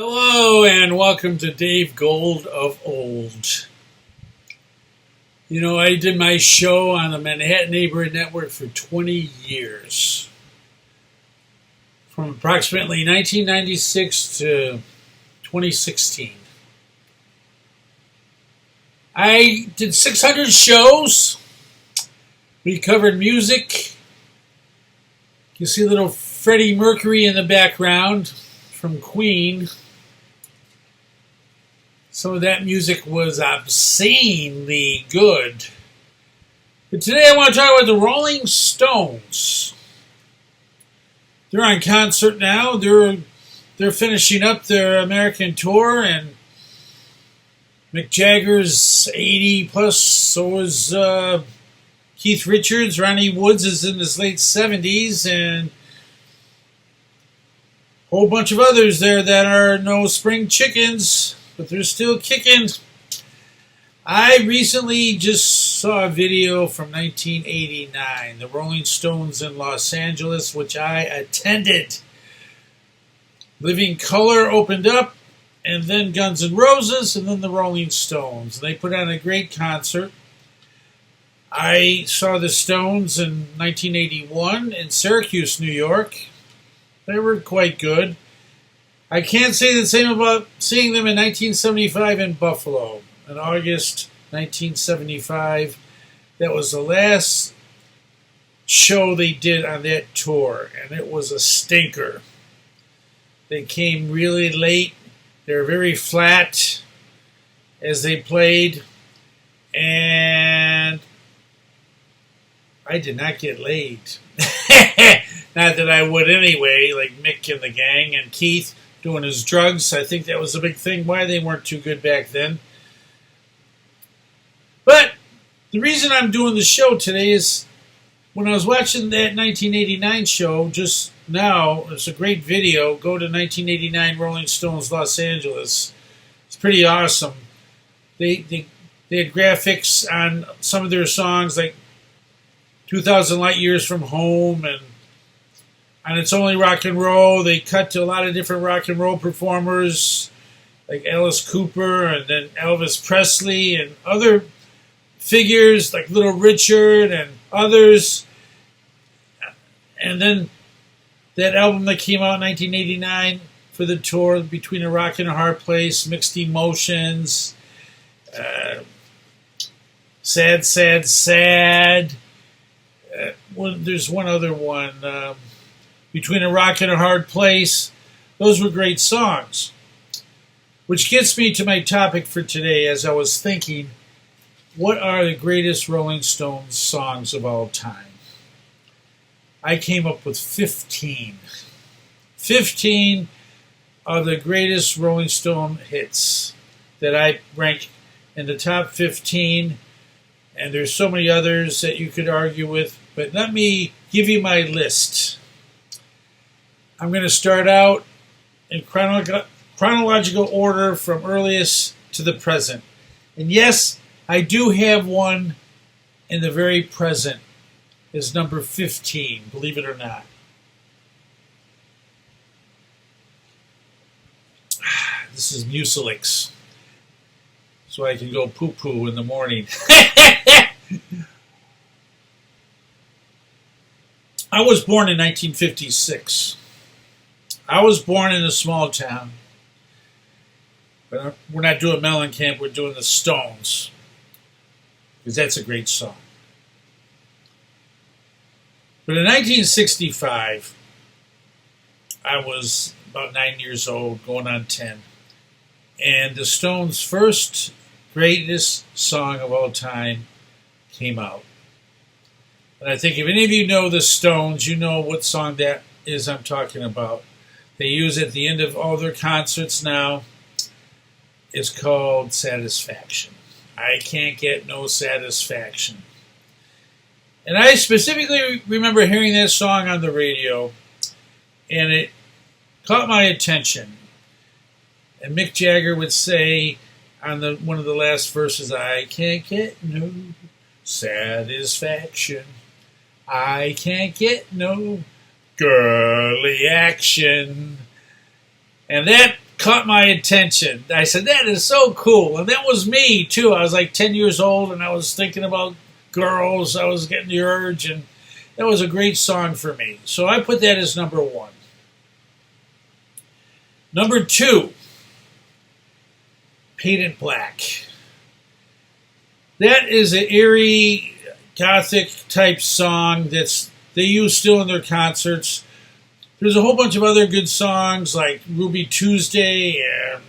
Hello and welcome to Dave Gold of Old. You know, I did my show on the Manhattan Neighborhood Network for 20 years. From approximately 1996 to 2016. I did 600 shows. We covered music. You see a little Freddie Mercury in the background from Queen. Some of that music was obscenely good. But today I want to talk about the Rolling Stones. They're on concert now. They're finishing up their American tour, and Mick Jagger's 80 plus, so is Keith Richards. Ronnie Woods is in his late 70s, and a whole bunch of others there that are no spring chickens, but they're still kicking. I recently just saw a video from 1989, the Rolling Stones in Los Angeles, which I attended. Living Colour opened up, and then Guns N' Roses, and then the Rolling Stones. They put on a great concert. I saw the Stones in 1981 in Syracuse, New York. They were quite good. I can't say the same about seeing them in 1975 in Buffalo. In August 1975, that was the last show they did on that tour, and it was a stinker. They came really late. They were very flat as they played, and I did not get laid. Not that I would anyway, like Mick and the gang and Keith doing his drugs. I think that was a big thing why they weren't too good back then. But the reason I'm doing the show today is when I was watching that 1989 show just now, it's a great video. Go to 1989 Rolling Stones Los Angeles. It's pretty awesome. They had graphics on some of their songs like 2,000 Light Years from Home and It's Only Rock and Roll. They cut to a lot of different rock and roll performers like Alice Cooper and then Elvis Presley and other figures like Little Richard and others. And then that album that came out in 1989 for the tour, Between a Rock and a Hard Place, Mixed Emotions, Sad, Sad, Sad. There's one other one, Between a Rock and a Hard Place. Those were great songs. Which gets me to my topic for today as I was thinking, what are the greatest Rolling Stones songs of all time? I came up with 15. 15 are the greatest Rolling Stone hits that I rank in the top 15. And there's so many others that you could argue with. But let me give you my list. I'm going to start out in chronological order from earliest to the present. And yes, I do have one in the very present. It's number 15, believe it or not. This is Mucilix. So I can go poo-poo in the morning. I was born in 1956. I was born in a small town. But we're not doing Mellencamp, we're doing the Stones. Because that's a great song. But in 1965, I was about 9 years old, going on 10. And the Stones' first greatest song of all time came out. And I think if any of you know the Stones, you know what song that is I'm talking about. They use it at the end of all their concerts now. It's called Satisfaction. I can't get no satisfaction. And I specifically remember hearing that song on the radio, and it caught my attention. And Mick Jagger would say on one of the last verses, I can't get no satisfaction. I can't get no girly action. And that caught my attention. I said, that is so cool. And that was me, too. I was like 10 years old, and I was thinking about girls. I was getting the urge, and that was a great song for me. So I put that as number 1. Number 2, Painted Black. That is an eerie, gothic-type song that's they use still in their concerts. There's a whole bunch of other good songs like Ruby Tuesday and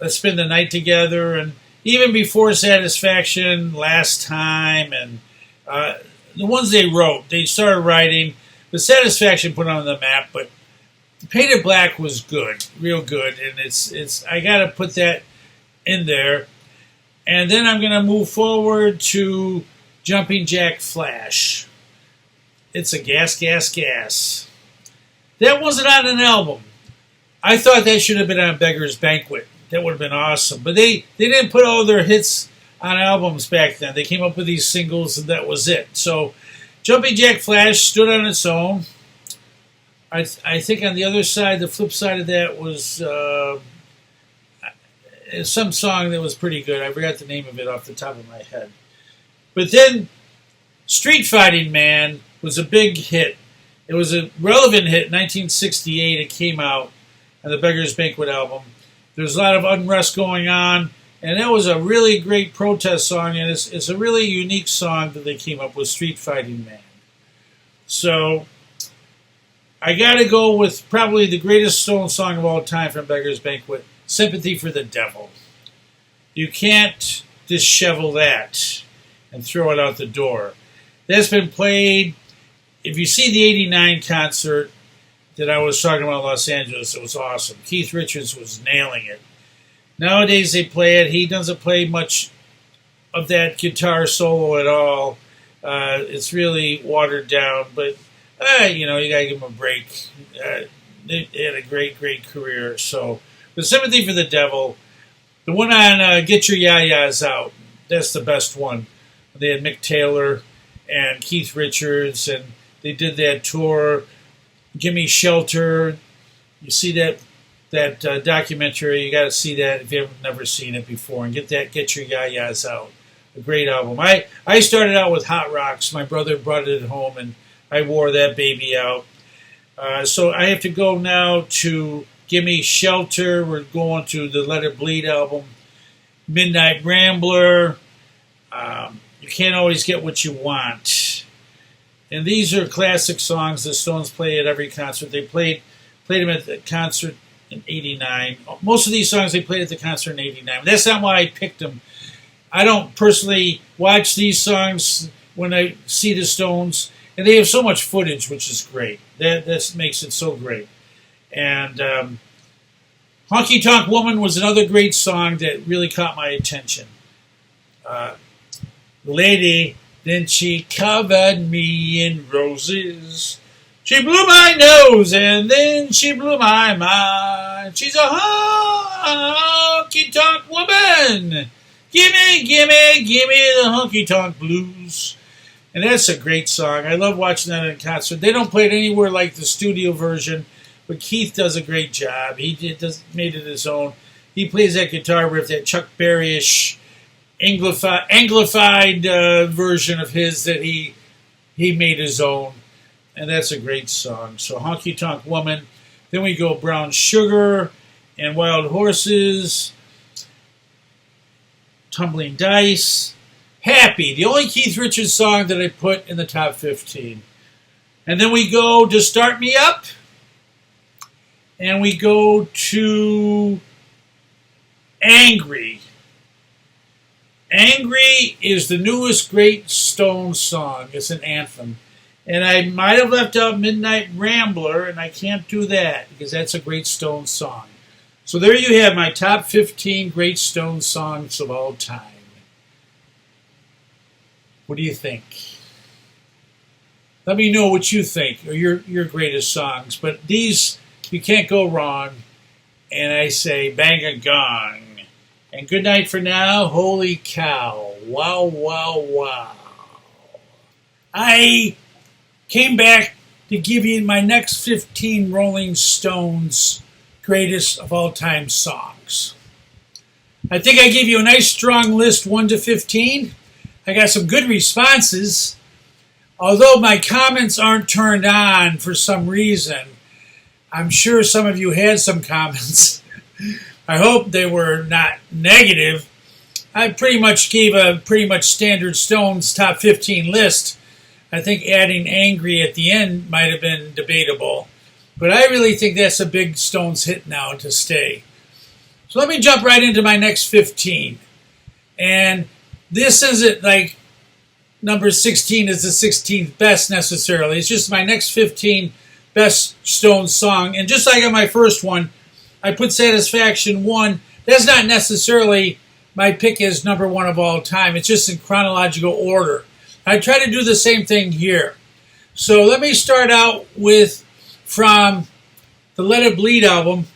Let's Spend the Night Together, and even before Satisfaction, Last Time, and the ones they wrote, they started writing. The Satisfaction put on the map, but Painted Black was good, real good, and it's I got to put that in there. And then I'm going to move forward to Jumping Jack Flash. It's a gas, gas, gas. That wasn't on an album. I thought that should have been on Beggar's Banquet. That would have been awesome. But they didn't put all their hits on albums back then. They came up with these singles, and that was it. So Jumping Jack Flash stood on its own. I think on the other side, the flip side of that was some song that was pretty good. I forgot the name of it off the top of my head. But then Street Fighting Man was a big hit. It was a relevant hit in 1968. It came out on the Beggar's Banquet album. There's a lot of unrest going on, and that was a really great protest song, and it's a really unique song that they came up with, Street Fighting Man. So I got to go with probably the greatest Stone song of all time from Beggar's Banquet, Sympathy for the Devil. You can't dishevel that and throw it out the door. That's been played. If you see the 89 concert that I was talking about in Los Angeles, it was awesome. Keith Richards was nailing it. Nowadays they play it. He doesn't play much of that guitar solo at all. It's really watered down, but you got to give him a break. They had a great, great career. So, the Sympathy for the Devil, the one on Get Your Ya-Ya's Out, that's the best one. They had Mick Taylor and Keith Richards, and they did that tour, Gimme Shelter. You see that documentary, you got to see that if you've never seen it before, and Get Your Ya-Ya's Out. A great album. I started out with Hot Rocks. My brother brought it home, and I wore that baby out. So I have to go now to Gimme Shelter. We're going to the Let It Bleed album. Midnight Rambler. You Can't Always Get What You Want. And these are classic songs the Stones play at every concert. They played them at the concert in 89. Most of these songs they played at the concert in 89. That's not why I picked them. I don't personally watch these songs when I see the Stones. And they have so much footage, which is great. That makes it so great. And Honky Tonk Woman was another great song that really caught my attention. Lady, then she covered me in roses. She blew my nose and then she blew my mind. She's a honky tonk woman. Gimme the honky tonk blues. And that's a great song. I love watching that in concert. They don't play it anywhere like the studio version, but Keith does a great job. He made it his own. He plays that guitar riff, that Chuck Berry-ish, Anglified version of his that he made his own. And that's a great song. So Honky Tonk Woman. Then we go Brown Sugar and Wild Horses, Tumbling Dice, Happy, the only Keith Richards song that I put in the top 15. And then we go to Start Me Up. And we go to Angry. Angry is the newest great Stones song. It's an anthem. And I might have left out Midnight Rambler, and I can't do that because that's a great Stones song. So there you have my top 15 great Stones songs of all time. What do you think? Let me know what you think are your greatest songs. But these, you can't go wrong. And I say bang a gong. And good night for now. Holy cow. Wow, wow, wow. I came back to give you my next 15 Rolling Stones greatest of all time songs. I think I gave you a nice strong list, 1 to 15. I got some good responses. Although my comments aren't turned on for some reason, I'm sure some of you had some comments. I hope they were not negative. I pretty much gave a pretty much standard Stones top 15 list. I think adding Angry at the end might have been debatable. But I really think that's a big Stones hit now to stay. So let me jump right into my next 15. And this isn't like number 16 is the 16th best necessarily. It's just my next 15 best Stones song. And just like on my first one, I put Satisfaction 1. That's not necessarily my pick as number 1 of all time. It's just in chronological order. I try to do the same thing here. So let me start out with from the Let It Bleed album.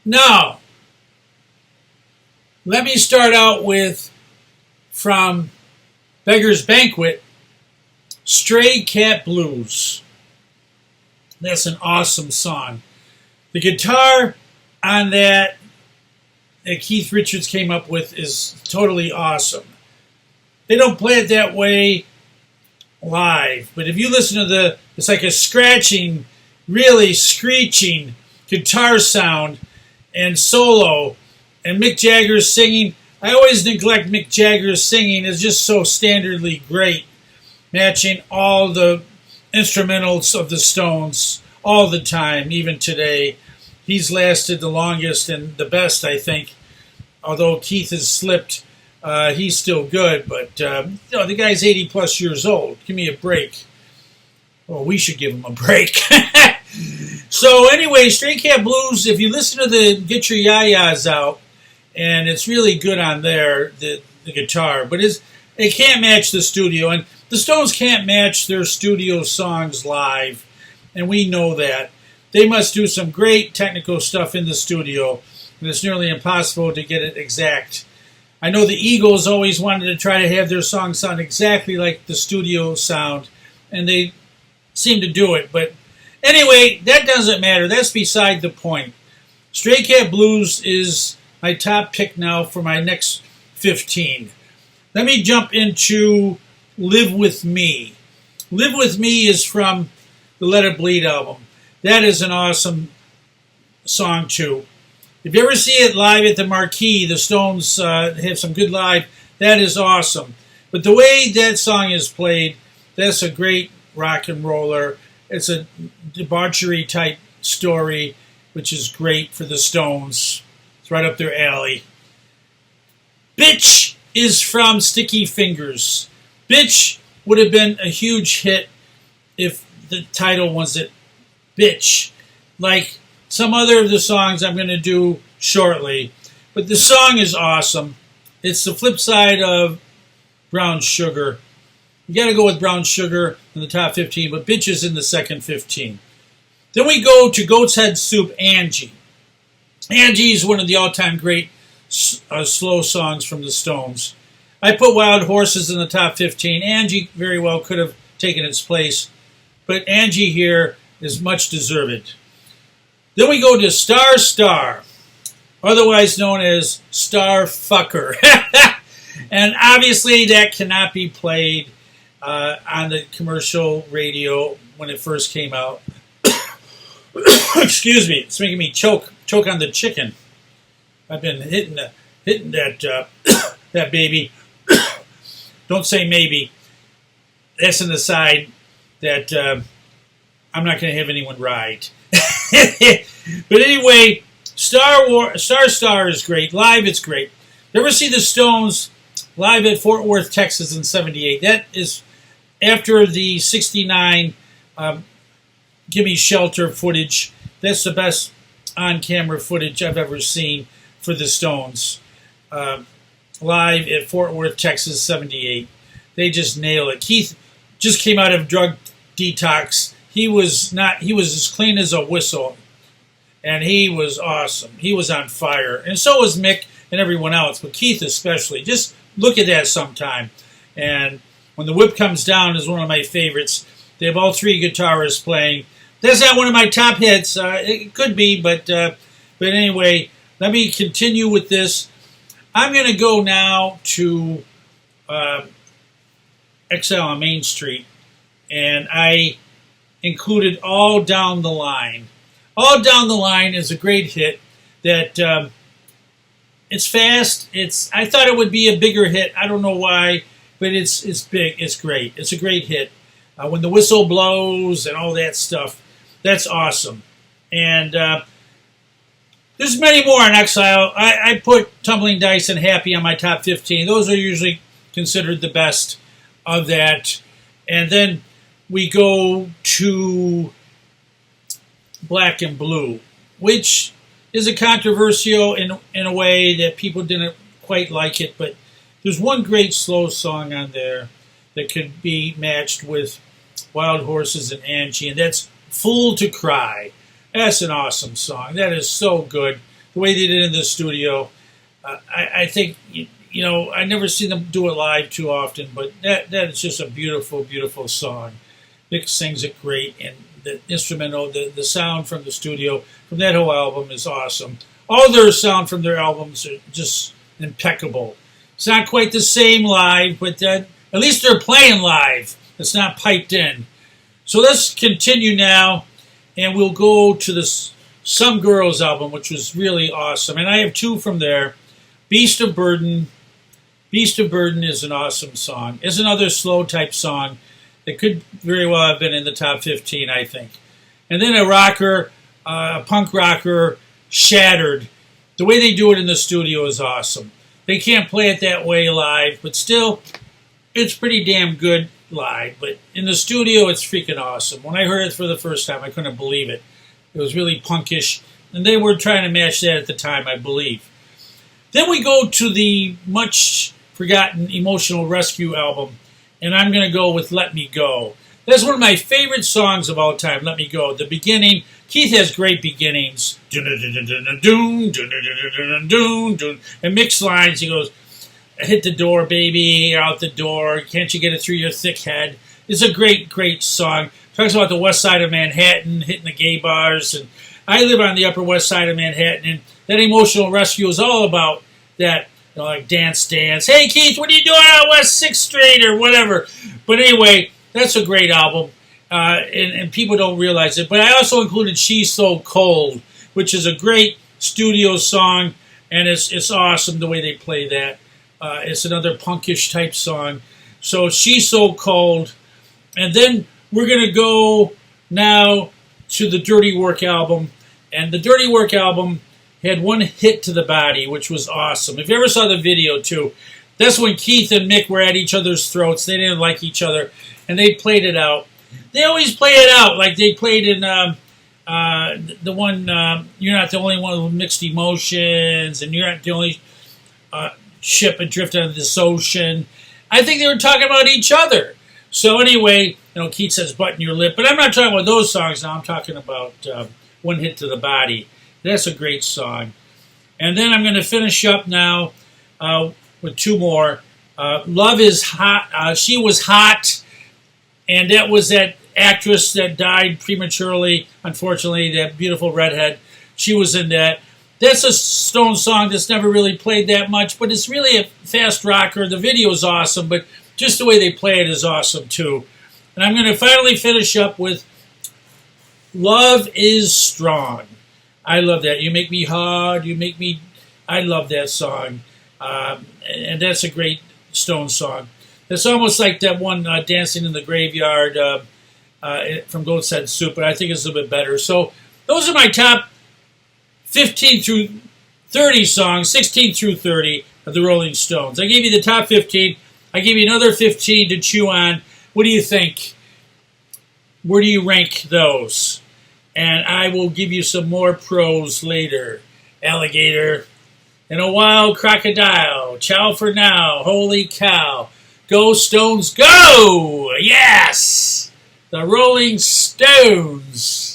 No. Let me start out with from Beggar's Banquet, Stray Cat Blues. That's an awesome song. The guitar on that Keith Richards came up with is totally awesome. They don't play it that way live, but if you listen to it's like a scratching, really screeching guitar sound and solo, and Mick Jagger's singing. I always neglect Mick Jagger's singing. It's just so standardly great, matching all the instrumentals of the Stones all the time, even today. He's lasted the longest and the best, I think. Although Keith has slipped, he's still good. But the guy's 80 plus years old. Give me a break. Well, we should give him a break. So anyway, Stray Cat Blues, if you listen to the Get Your Ya-Ya's Out, and it's really good on there, the guitar, but it can't match the studio. And the Stones can't match their studio songs live, and we know that. They must do some great technical stuff in the studio, and it's nearly impossible to get it exact. I know the Eagles always wanted to try to have their songs sound exactly like the studio sound, and they seem to do it. But anyway, that doesn't matter. That's beside the point. Stray Cat Blues is my top pick now for my next 15. Let me jump into Live With Me. Live With Me is from the Let It Bleed album. That is an awesome song, too. If you ever see it live at the Marquee, the Stones have some good live. That is awesome. But the way that song is played, that's a great rock and roller. It's a debauchery type story, which is great for the Stones. It's right up their alley. Bitch is from Sticky Fingers. Bitch would have been a huge hit if the title wasn't Bitch, like some other of the songs I'm going to do shortly. But the song is awesome. It's the flip side of Brown Sugar. You got to go with Brown Sugar in the top 15, but Bitch is in the second 15. Then we go to Goat's Head Soup, Angie. Angie is one of the all-time great slow songs from the Stones. I put Wild Horses in the top 15. Angie very well could have taken its place, but Angie here is much deserved. Then we go to Star Star, otherwise known as Star Fucker. And obviously that cannot be played on the commercial radio when it first came out. Excuse me, it's making me choke on the chicken. I've been hitting that that baby. Don't say maybe. That's an aside that I'm not going to have anyone ride. But anyway, Star Star is great. Live, it's great. You ever see the Stones live at Fort Worth, Texas in '78? That is after the '69 Gimme Shelter footage. That's the best on-camera footage I've ever seen for the Stones. Live at Fort Worth, Texas, '78. They just nail it. Keith just came out of drug detox. He was as clean as a whistle. And he was awesome. He was on fire. And so was Mick and everyone else, but Keith especially. Just look at that sometime. And When the Whip Comes Down is one of my favorites. They have all three guitarists playing. That's not one of my top hits. It could be, but anyway, let me continue with this. I'm going to go now to XL on Main Street, and I included All Down the Line. All Down the Line is a great hit that it's fast. I thought it would be a bigger hit. I don't know why, but it's big. It's great. It's a great hit. When the whistle blows and all that stuff, that's awesome. And there's many more on Exile. I put Tumbling Dice and Happy on my top 15. Those are usually considered the best of that. And then we go to Black and Blue, which is a controversial in a way that people didn't quite like it. But there's one great slow song on there that could be matched with Wild Horses and Angie, and that's Fool to Cry. That's an awesome song. That is so good. The way they did it in the studio. I think, I never seen them do it live too often, but that is just a beautiful, beautiful song. Mick sings it great, and the instrumental, the sound from the studio, from that whole album is awesome. All their sound from their albums are just impeccable. It's not quite the same live, but at least they're playing live. It's not piped in. So let's continue now, and we'll go to this Some Girls album, which was really awesome. And I have two from there. Beast of Burden. Beast of Burden is an awesome song. It's another slow type song that could very well have been in the top 15, I think. And then a rocker, a punk rocker, Shattered. The way they do it in the studio is awesome. They can't play it that way live, but still, it's pretty damn good live. But in the studio, it's freaking awesome. When I heard it for the first time, I couldn't believe it. It was really punkish, and they were trying to match that at the time, I believe. Then we go to the much forgotten Emotional Rescue album, and I'm going to go with Let Me Go. That's one of my favorite songs of all time, Let Me Go. The beginning, Keith has great beginnings. And mixed lines, he goes, hit the door, baby, you're out the door, can't you get it through your thick head? It's a great, great song. Talks about the west side of Manhattan, hitting the gay bars. And I live on the upper west side of Manhattan, and that Emotional Rescue is all about that, like Dance Dance. Hey, Keith, what are you doing on West 6th Street or whatever? But anyway, that's a great album, and people don't realize it. But I also included She's So Cold, which is a great studio song, and it's awesome the way they play that. It's another punkish type song. So She's So Cold. And then we're going to go now to the Dirty Work album. And the Dirty Work album had one hit to the body, which was awesome. If you ever saw the video, too, that's when Keith and Mick were at each other's throats. They didn't like each other, and they played it out. They always play it out like they played in the one, You're Not the Only One with Mixed Emotions, and You're Not the Only Ship Adrift on this Ocean. I think they were talking about each other. So anyway, Keith says Button Your Lip, but I'm not talking about those songs now. I'm talking about One Hit to the Body. That's a great song. And then I'm going to finish up now with two more. Love is Hot. She Was Hot, and that was that actress that died prematurely, unfortunately, that beautiful redhead. She was in that. That's a Stone song that's never really played that much, but it's really a fast rocker. The video is awesome, but just the way they play it is awesome, too. And I'm going to finally finish up with Love is Strong. I love that. You make me hard. I love that song. And that's a great Stone song. It's almost like that one Dancing in the Graveyard from Goat's Head Soup, but I think it's a little bit better. So those are my top 15 through 30 songs, 16 through 30 of the Rolling Stones. I gave you the top 15. I gave you another 15 to chew on. What do you think? Where do you rank those? And I will give you some more pros later. Alligator and a wild crocodile. Ciao for now. Holy cow. Go Stones, go! Yes! The Rolling Stones.